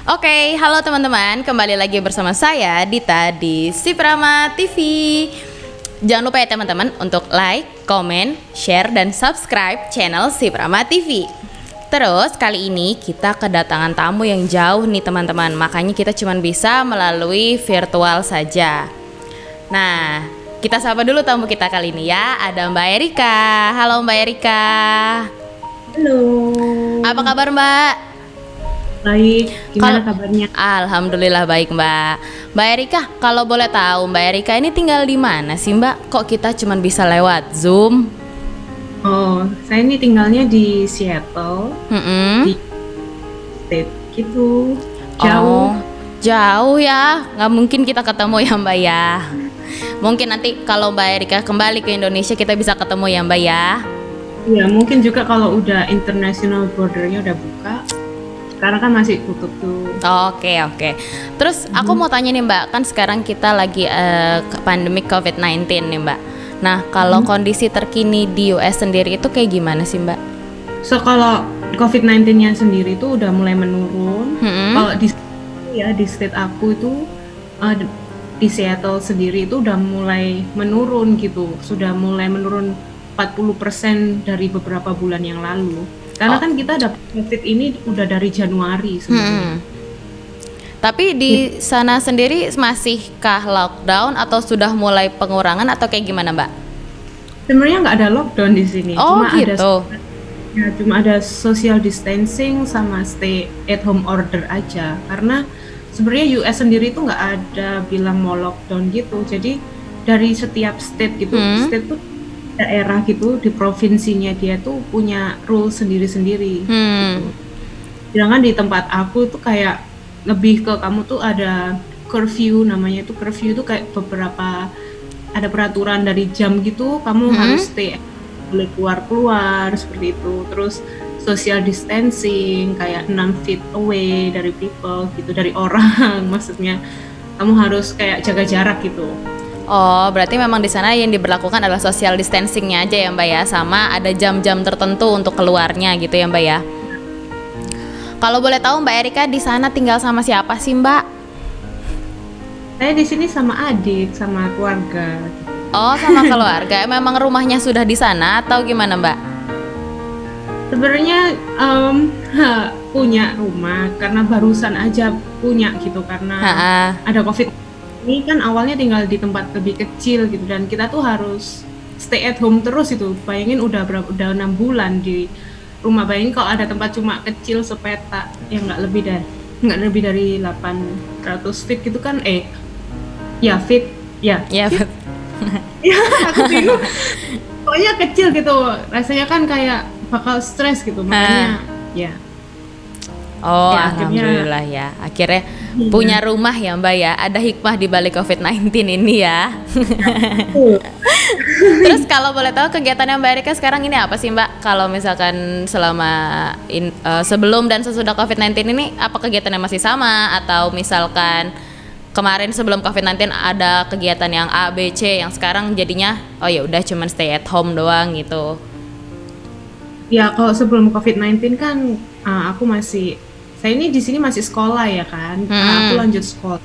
Oke, halo teman-teman, kembali lagi bersama saya Dita di Siprama TV. Jangan lupa ya teman-teman untuk like, komen, share, dan subscribe channel Siprama TV. Terus kali ini kita kedatangan tamu yang jauh nih teman-teman, makanya kita cuma bisa melalui virtual saja. Nah, kita sapa dulu tamu kita kali ini ya, ada Mbak Erika. Halo Mbak Erika. Halo. Apa kabar Mbak? Baik, gimana kabarnya? Alhamdulillah baik Mbak. Mbak Erika, kalau boleh tahu Mbak Erika ini tinggal di mana sih Mbak? Kok kita cuma bisa lewat Zoom? Oh, saya ini tinggalnya di Seattle, di state gitu, jauh. Oh, jauh ya, nggak mungkin kita ketemu ya Mbak ya. Mungkin nanti kalau Mbak Erika kembali ke Indonesia kita bisa ketemu ya Mbak ya. Ya, mungkin juga kalau udah international bordernya udah buka. Sekarang kan masih tutup tuh. Oke. Terus aku mau tanya nih Mbak, kan sekarang kita lagi pandemi COVID-19 nih Mbak. Nah, kalau kondisi terkini di US sendiri itu kayak gimana sih Mbak? So kalau COVID-19-nya sendiri itu udah mulai menurun. Kalau di state aku itu di Seattle sendiri itu udah mulai menurun gitu. Sudah mulai menurun 40% dari beberapa bulan yang lalu. Karena kan kita dapat COVID ini udah dari Januari sebenarnya. Tapi di sana sendiri masihkah lockdown atau sudah mulai pengurangan atau kayak gimana Mbak? Sebenarnya nggak ada lockdown di sini. Oh gitu. Cuma ada social distancing sama stay at home order aja. Karena sebenarnya US sendiri itu nggak ada bilang mau lockdown gitu. Jadi dari setiap state gitu, state tuh daerah gitu di provinsinya dia tuh punya rule sendiri-sendiri. Gitu. Sedangkan di tempat aku tuh kayak lebih ke kamu tuh ada curfew, namanya itu curfew itu kayak beberapa ada peraturan dari jam gitu, kamu harus stay, boleh keluar seperti itu. Terus social distancing kayak 6 feet away dari people gitu, dari orang maksudnya kamu harus kayak jaga jarak gitu. Oh, berarti memang di sana yang diberlakukan adalah social distancingnya aja ya Mbak ya, sama ada jam-jam tertentu untuk keluarnya gitu ya Mbak ya. Kalau boleh tahu Mbak Erika di sana tinggal sama siapa sih Mbak? Saya di sini sama adik, sama keluarga. Oh, sama keluarga. Memang rumahnya sudah di sana atau gimana Mbak? Sebenarnya punya rumah karena barusan aja punya gitu karena ada COVID. Ini kan awalnya tinggal di tempat lebih kecil gitu dan kita tuh harus stay at home terus itu. Bayangin udah 6 bulan di rumah. Bayangin kalau ada tempat cuma kecil sepeta yang nggak lebih dari 800 feet gitu kan feet ya aku bingung. Pokoknya kecil gitu. Rasanya kan kayak bakal stres gitu makanya ya. Oh, ya, alhamdulillah ya. Akhirnya punya rumah ya Mbak ya. Ada hikmah di balik COVID-19 ini ya. Terus kalau boleh tahu kegiatannya Mbak Erika sekarang ini apa sih Mbak? Kalau misalkan selama sebelum dan sesudah COVID-19 ini apa kegiatannya masih sama? Atau misalkan kemarin sebelum COVID-19 ada kegiatan yang A, B, C yang sekarang jadinya oh ya udah cuman stay at home doang gitu. Ya kalau sebelum COVID-19 kan saya ini di sini masih sekolah ya kan, aku lanjut sekolah.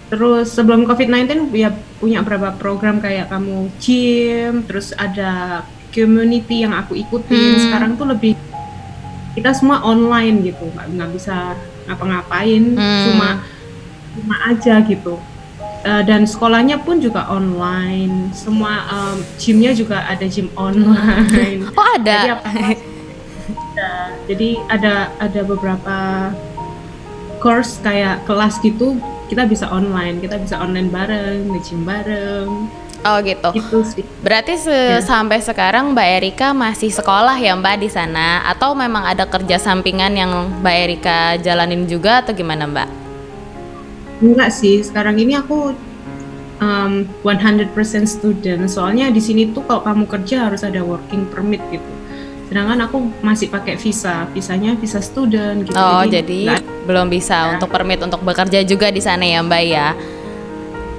Terus sebelum COVID-19 ya punya beberapa program kayak kamu gym, terus ada community yang aku ikutin. Sekarang tuh lebih kita semua online gitu, nggak bisa ngapa-ngapain, cuma aja gitu. Dan sekolahnya pun juga online, semua gymnya juga ada gym online. Oh ada. Jadi ada beberapa course kayak kelas gitu kita bisa online bareng, nge-gym bareng. Oh gitu. Gitu sih. Berarti sampai sekarang Mbak Erika masih sekolah ya Mbak di sana atau memang ada kerja sampingan yang Mbak Erika jalanin juga atau gimana Mbak? Enggak sih, sekarang ini aku 100% student. Soalnya di sini tuh kalau kamu kerja harus ada working permit gitu. Sedangkan aku masih pakai visanya visa student gitu. Oh, jadi belum bisa untuk permit untuk bekerja juga di sana ya Mbak ya?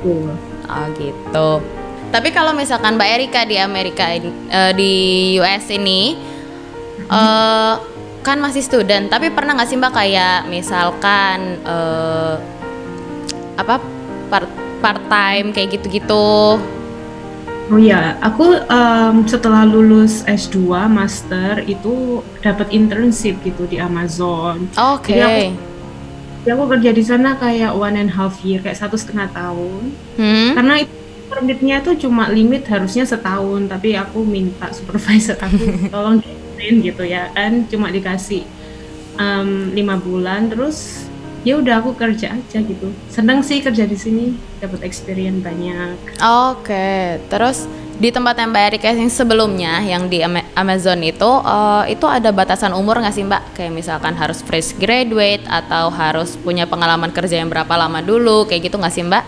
Oh gitu. Tapi kalau misalkan Mbak Erika di Amerika di US ini kan masih student, tapi pernah nggak sih Mbak kayak misalkan apa part time kayak gitu-gitu? Oh ya, aku setelah lulus S2 master itu dapat internship gitu di Amazon. Oke. Jadi aku kerja di sana kayak 1.5 year, kayak 1,5 tahun. Karena itu permitnya tuh cuma limit harusnya setahun, tapi aku minta supervisor aku tolong diinin gitu ya kan, cuma dikasih 5 bulan, terus ya udah aku kerja aja gitu. Seneng sih kerja di sini, dapat experience banyak. Oke, terus di tempat yang Mbak Erika yang sebelumnya yang di Amazon itu ada batasan umur nggak sih Mbak? Kayak misalkan harus fresh graduate atau harus punya pengalaman kerja yang berapa lama dulu, kayak gitu nggak sih Mbak?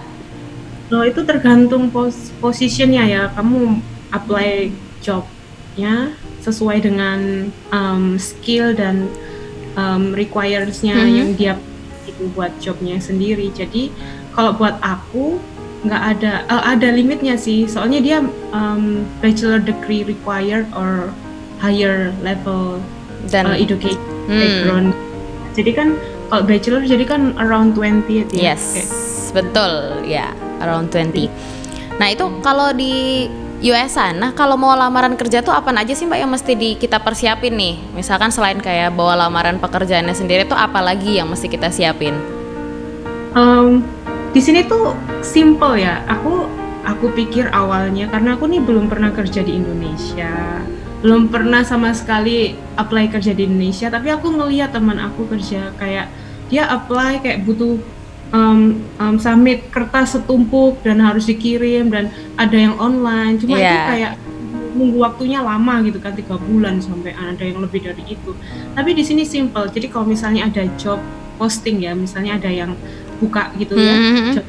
Oh, itu tergantung posisinya ya. Kamu apply jobnya sesuai dengan skill dan requires-nya yang dia itu buat jobnya sendiri. Jadi kalau buat aku nggak ada limitnya sih. Soalnya dia bachelor degree required or higher level Dan education background. Jadi kan kalau bachelor jadi kan around 20 ya. Yes, betul ya, around 20. Nah itu kalau di US sana, kalau mau lamaran kerja tuh apa aja sih Mbak yang mesti kita persiapin nih? Misalkan selain kayak bawa lamaran pekerjaannya sendiri tuh apa lagi yang mesti kita siapin? Di sini tuh simple ya. Aku pikir awalnya karena aku nih belum pernah kerja di Indonesia, belum pernah sama sekali apply kerja di Indonesia. Tapi aku ngeliat teman aku kerja kayak dia apply kayak butuh submit kertas setumpuk dan harus dikirim, dan ada yang online, cuma itu kayak nunggu waktunya lama gitu kan, 3 bulan sampai ada yang lebih dari itu. Tapi di sini simple, jadi kalau misalnya ada job posting ya, misalnya ada yang buka gitu ya, job,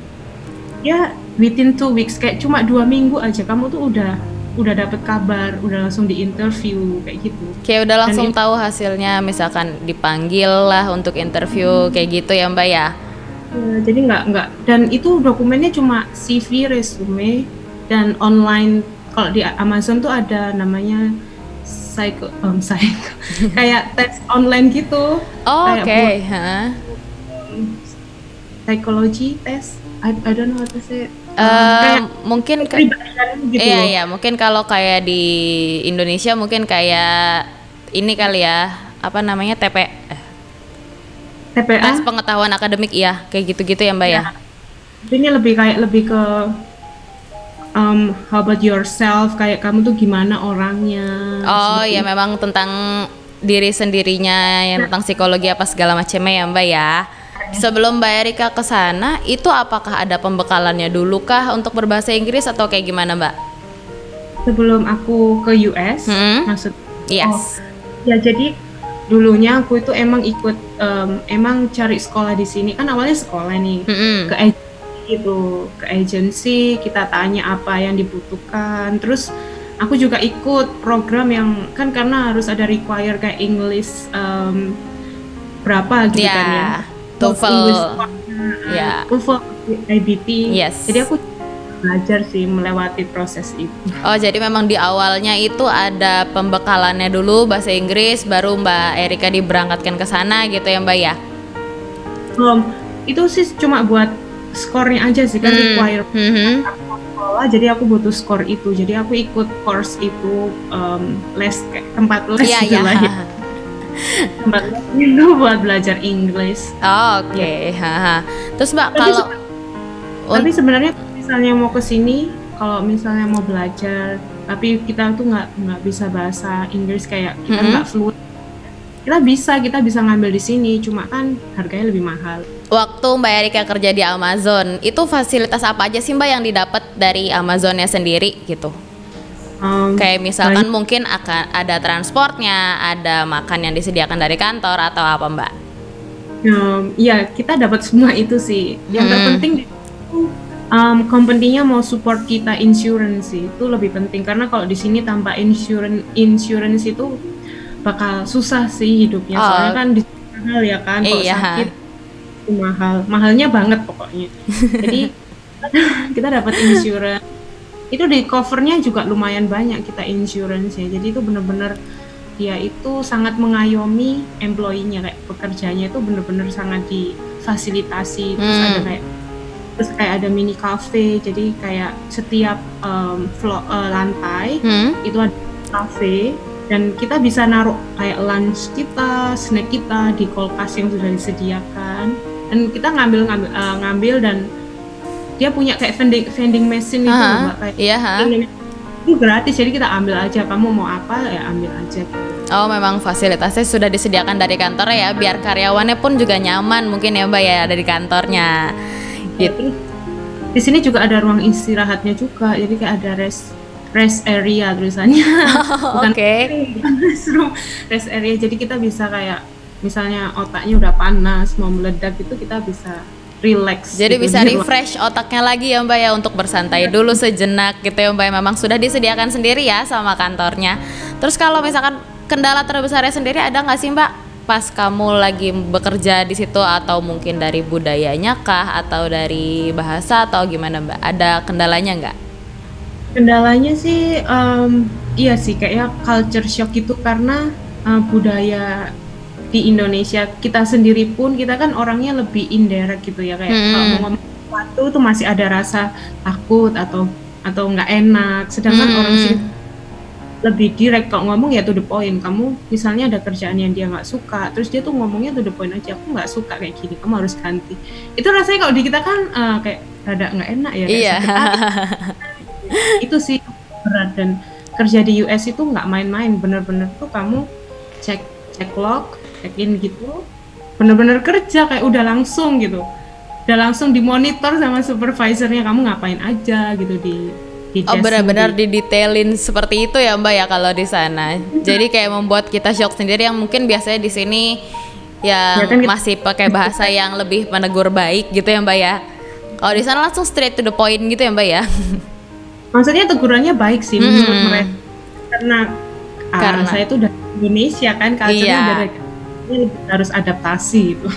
ya within 2 weeks, kayak cuma 2 minggu aja kamu tuh udah dapet kabar, udah langsung di interview kayak gitu. Kayak udah langsung tahu hasilnya, misalkan dipanggil lah untuk interview kayak gitu ya Mbak ya. Jadi nggak, dan itu dokumennya cuma CV, resume, dan online. Kalau di Amazon tuh ada namanya kayak tes online gitu. Oke. Psychology test. I don't know what to say. Mungkin gitu. Iya, mungkin kalau kayak di Indonesia mungkin kayak ini kali ya, apa namanya, TPA, tes pengetahuan akademik, iya kayak gitu-gitu ya Mbak ya. Ini lebih ke how about yourself, kayak kamu tuh gimana orangnya. Oh ya, memang tentang diri sendirinya, yang tentang psikologi apa segala macamnya ya Mbak ya. Sebelum Mbak Erika ke sana, itu apakah ada pembekalannya dulu kah untuk berbahasa Inggris atau kayak gimana Mbak? Sebelum aku ke US, maksud? Yes. Ya jadi dulunya aku itu emang ikut emang cari sekolah di sini, kan awalnya sekolah nih, ke agency kita tanya apa yang dibutuhkan, terus aku juga ikut program yang kan karena harus ada require kayak English berapa gitu kan ya, TOEFL, TOEFL, IBT. Jadi aku belajar sih melewati proses itu. Oh, jadi memang di awalnya itu ada pembekalannya dulu bahasa Inggris, baru Mbak Erika diberangkatkan ke sana gitu ya Mbak ya? Itu sih cuma buat skornya aja sih kan, require sekolah, jadi aku butuh skor itu, jadi aku ikut course itu, les kayak tempat les gitu lah ya. Tempat les itu buat belajar Inggris. Oke. Terus Mbak, tapi sebenarnya misalnya mau ke sini, kalau misalnya mau belajar tapi kita tuh nggak bisa bahasa Inggris, kayak kita nggak fluent, kita bisa ngambil di sini, cuma kan harganya lebih mahal. Waktu Mbak Erika kerja di Amazon, itu fasilitas apa aja sih Mbak yang didapat dari Amazonnya sendiri gitu? Kayak misalkan mungkin akan ada transportnya, ada makan yang disediakan dari kantor atau apa Mbak? Ya kita dapat semua itu sih. Yang terpenting company-nya mau support kita insurance sih, itu lebih penting, karena kalau di sini tanpa insurance itu bakal susah sih hidupnya. Soalnya kan di mahal ya kan, kalau sakit itu mahalnya banget pokoknya. Jadi kita dapat insurance, itu di covernya juga lumayan banyak kita insurance ya. Jadi itu bener-bener dia itu sangat mengayomi employee-nya, kayak pekerjanya itu bener-bener sangat difasilitasi. Terus kayak ada mini cafe, jadi kayak setiap lantai itu ada cafe, dan kita bisa naruh kayak lunch kita, snack kita di kulkas yang sudah disediakan, dan kita ngambil dan dia punya kayak vending machine itu Mbak, kayak itu gratis, jadi kita ambil aja, kamu mau apa ya ambil aja gitu. Oh, memang fasilitasnya sudah disediakan dari kantor ya, biar karyawannya pun juga nyaman mungkin ya Mbak ya, ada di kantornya. Gitu. Di sini juga ada ruang istirahatnya juga, jadi kayak ada rest area tulisannya. Bukan rest area, jadi kita bisa kayak misalnya otaknya udah panas mau meledak gitu, kita bisa relax. Jadi gitu, bisa refresh otaknya lagi ya Mbak ya, untuk bersantai dulu sejenak gitu ya Mbak. Memang sudah disediakan sendiri ya sama kantornya. Terus kalau misalkan kendala terbesarnya sendiri ada nggak sih Mbak pas kamu lagi bekerja di situ, atau mungkin dari budayanya kah, atau dari bahasa, atau gimana Mbak? Ada kendalanya nggak? Kendalanya sih iya sih, kayak culture shock gitu, karena budaya di Indonesia kita sendiri pun, kita kan orangnya lebih indirect gitu ya, kayak kalau mau ngomong sesuatu tuh masih ada rasa takut atau nggak enak, sedangkan orang sini lebih direct, kalau ngomong ya to the point. Kamu misalnya ada kerjaan yang dia nggak suka, terus dia tuh ngomongnya to the point aja, aku nggak suka kayak gini, kamu harus ganti. Itu rasanya kalau di kita kan kayak rada nggak enak ya, Iya. Itu sih berat. Dan kerja di US itu nggak main-main, bener-bener tuh kamu cek log, check in gitu, bener-bener kerja kayak udah langsung gitu, udah langsung dimonitor sama supervisornya, kamu ngapain aja gitu di Oh, benar-benar didetailin seperti itu ya Mbak ya kalau di sana. Jadi kayak membuat kita shock sendiri, yang mungkin biasanya di sini yang ya kan masih pakai bahasa yang lebih menegur baik gitu ya Mbak ya. Kalau di sana langsung straight to the point gitu ya Mbak ya. Maksudnya tegurannya baik sih menurut mereka, karena saya itu dari Indonesia kan, culture-nya beda, harus adaptasi gitu.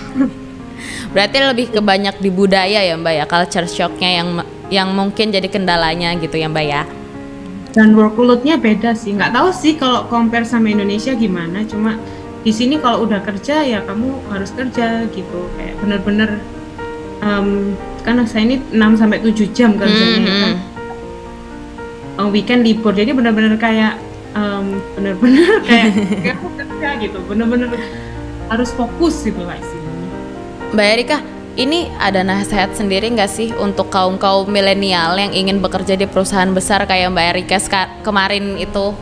Berarti lebih ke banyak di budaya ya Mbak ya, culture shock-nya yang mungkin jadi kendalanya gitu ya Mbak ya. Dan workload-nya beda sih, nggak tahu sih kalau compare sama Indonesia gimana, cuma di sini kalau udah kerja ya kamu harus kerja gitu, kayak bener-bener karena saya ini 6-7 jam kerjanya kan, weekend libur, jadi bener-bener kayak bener-bener kayak aku kerja gitu, bener-bener harus fokus gitu lah istilahnya. Mbak Erika, ini ada nasihat sendiri nggak sih untuk kaum milenial yang ingin bekerja di perusahaan besar kayak Mbak Erika kemarin itu?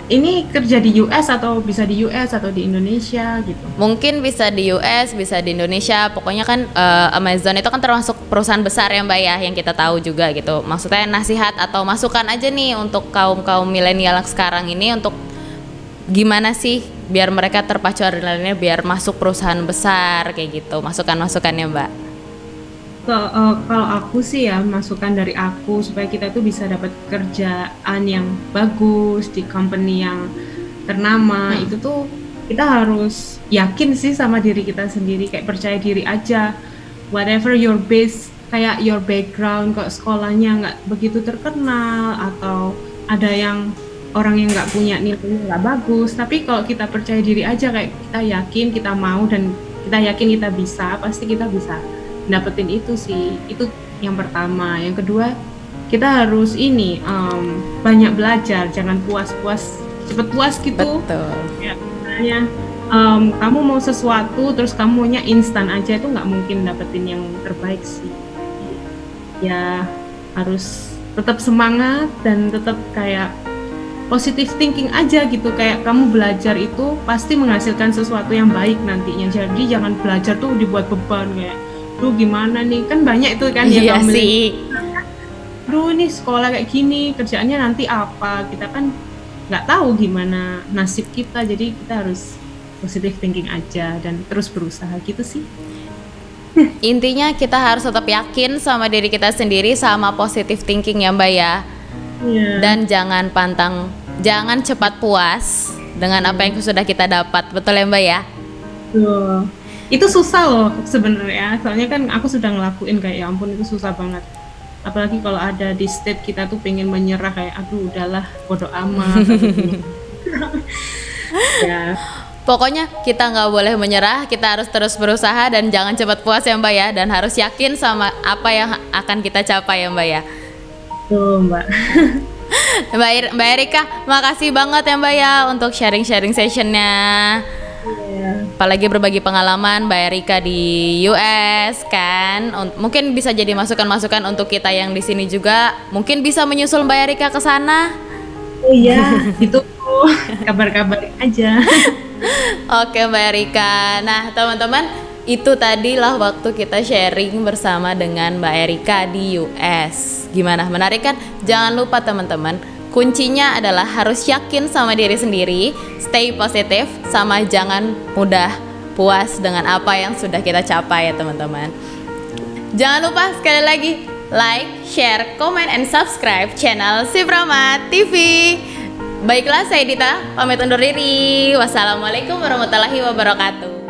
Ini kerja di US atau bisa di US atau di Indonesia gitu? Mungkin bisa di US, bisa di Indonesia. Pokoknya kan Amazon itu kan termasuk perusahaan besar ya Mbak ya, yang kita tahu juga gitu. Maksudnya nasihat atau masukan aja nih untuk kaum milenial sekarang ini, untuk gimana sih biar mereka terpacu adrenalinnya biar masuk perusahaan besar kayak gitu, masukannya Mbak. Kalau aku sih ya, masukan dari aku supaya kita tuh bisa dapat kerjaan yang bagus di company yang ternama, itu tuh kita harus yakin sih sama diri kita sendiri, kayak percaya diri aja, whatever your base, kayak your background, kok sekolahnya nggak begitu terkenal atau ada yang orang yang nggak punya nilainya nggak bagus, tapi kalau kita percaya diri aja, kayak kita yakin, kita mau, dan kita yakin kita bisa, pasti kita bisa dapetin itu sih. Itu yang pertama. Yang kedua, kita harus banyak belajar, jangan cepet puas gitu. Betul. Ya, misalnya kamu mau sesuatu terus kamu maunya instan aja, itu nggak mungkin dapetin yang terbaik sih. Ya harus tetap semangat dan tetap kayak positive thinking aja gitu, kayak kamu belajar itu pasti menghasilkan sesuatu yang baik nantinya. Jadi jangan belajar tuh dibuat beban kayak, duh gimana nih, kan banyak itu kan iya yang sih. Duh nih sekolah kayak gini, kerjaannya nanti apa, kita kan nggak tahu gimana nasib kita, jadi kita harus positive thinking aja dan terus berusaha gitu sih. Intinya kita harus tetap yakin sama diri kita sendiri, sama positive thinking ya Mbak ya. Yeah. Dan jangan cepat puas dengan apa yang sudah kita dapat, betul ya Mbak ya? Tuh. Itu susah loh sebenarnya, soalnya kan aku sudah ngelakuin kayak ya ampun itu susah banget. apalagi kalau ada di state kita tuh pengen menyerah kayak aduh udahlah bodo amat ya. Pokoknya kita nggak boleh menyerah, kita harus terus berusaha dan jangan cepat puas ya Mbak ya, dan harus yakin sama apa yang akan kita capai ya Mbak ya. Tuh Mbak. Mbak Erika, makasih banget ya Mbak ya untuk sharing-sharing sessionnya. Apalagi berbagi pengalaman Mbak Erika di US kan, mungkin bisa jadi masukan-masukan untuk kita yang di sini juga, mungkin bisa menyusul Mbak Erika ke sana. Oh iya, itu kabar-kabar aja. Oke Mbak Erika. Nah teman-teman, itu tadilah waktu kita sharing bersama dengan Mbak Erika di US. Gimana, menarik kan? Jangan lupa teman-teman, kuncinya adalah harus yakin sama diri sendiri, stay positif, sama jangan mudah puas dengan apa yang sudah kita capai ya teman-teman. Jangan lupa sekali lagi, like, share, comment, and subscribe channel Si Prama TV. Baiklah, saya Dita, pamit undur diri. Wassalamualaikum warahmatullahi wabarakatuh.